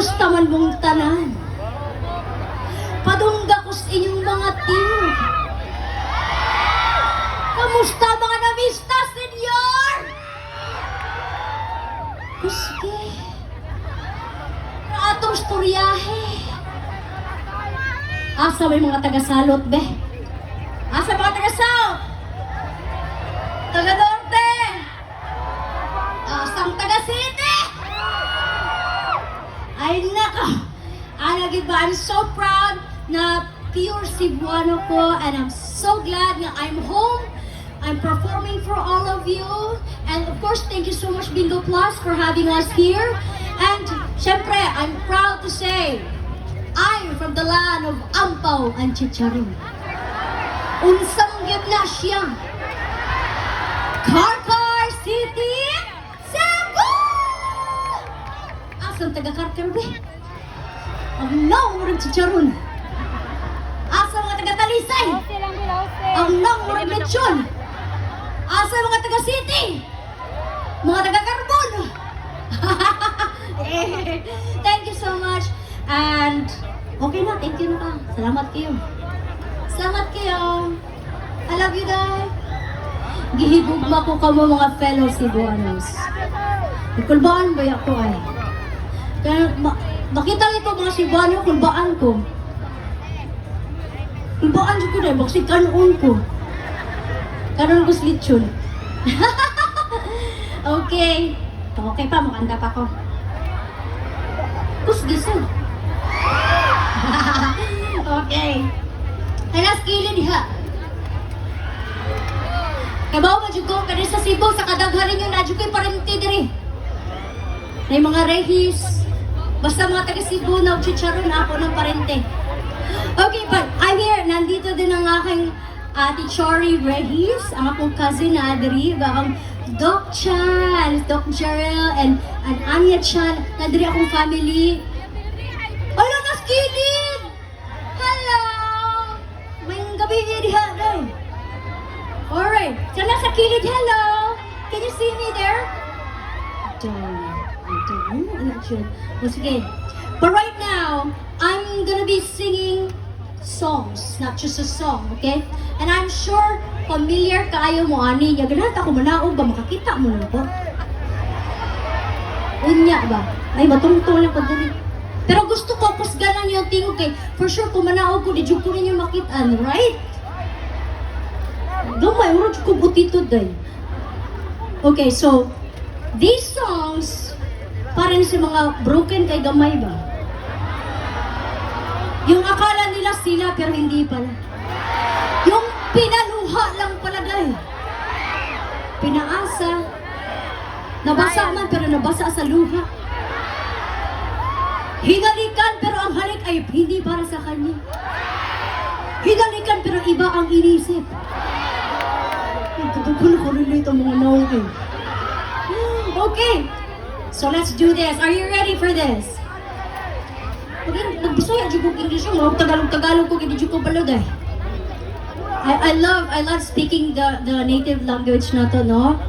Kamusta man mong tanan? Padungga ko sa inyong mga tiyo. Kamusta mga namista, senyor? Kuski. Atong storyahe. Asa may mga taga-salot, be? Asa mga taga-south? Taga-norte? Asang taga-city? Ay, naka! Alagid ba, I'm so proud na pure Cebuano ko, and I'm so glad na I'm home. I'm performing for all of you. And of course, thank you so much, Bingo Plus, for having us here. And, syempre, I'm proud to say, I'm from the land of Ampaw and Chicharon. Unsang yun na siya. Karkar City, Cebu! Asang taga-Karkar, be? Ang naong murag Chicharon. Asang mga taga-Talisay. Ang naong murag Lechon. Asa mga taga-city? Mga taga-Carbon? Thank you so much. And, okay na, thank you na ka. Salamat kayo. Salamat kayo. I love you guys. Gihigugma ko kamo mga fellow Cebuanos. Kulbaan ba ako ay? Kaya, makita ito mga Cebuano, kulbaan ko. Kulbaan ko na, baksig kanon ko. Karon ko slitsyon. Okay. Okay pa, makanta pa ko. Kusgisan. Okay. Alas kilid ha. Kabaw mo ko kani sa Cebu sa kadaghanan yung nadyo ko'y parente diri. May mga rehis. Basta mga taga Cebu na chicharon na ako ng parente. Okay, but I'm here. Nandito din ang aking Ate Chori Rehis, ang akong cousin na adiri, ang Doc Chan, Doc Jarrell, and Anya Chan, nadiri akong family. Hello, naskilid! Hello! May gabi niya diha, day. Alright, sana sa kilid, hello! Can you see me there? I don't know, I'm not sure. Well, sige. But right now, I'm gonna be singing songs, not just a song, okay? And I'm sure familiar kayo mo ani niya. Ganat ako manaog ba makakita mo lang po? Unya ba? Ay matungtong lang pag dali. Pero gusto ko kusganan yung tingog kay for sure kung manaog ko di jud ko ninyo makitaan, right? Gamay uro jud ko butito day. Okay, so these songs para sa mga broken kay gamay ba? Yung akala nila sila pero hindi pala. Yung pinaluha lang pala dahil. Pinaasa. Nabasa man pero nabasa sa luha. Hinalikan pero ang halik ay hindi para sa kanya. Hinalikan pero iba ang inisip. Ito ko nakarelate ang mga naong eh. Okay. So let's do this. Are you ready for this? Okay, nagbisaya jud ko English mo, Tagalog ko gid jud ko balod eh. I love speaking the native language na to, no?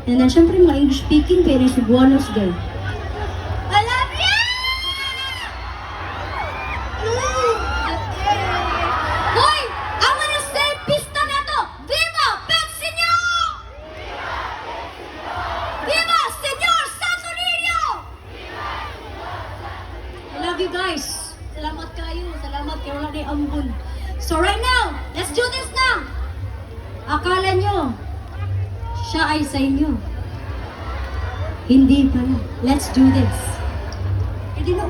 And then syempre mga English speaking pero Cebuanos guys. I love you. Hoy, I wanna say pista na to. Viva Pepsinyo! Viva Senyor Santo Niño! I love you guys. Salamat kayo. Salamat kayo wala ni ambon. So right now, let's do this now. Akala nyo, siya ay sa inyo. Hindi pala. Let's do this. Hindi na.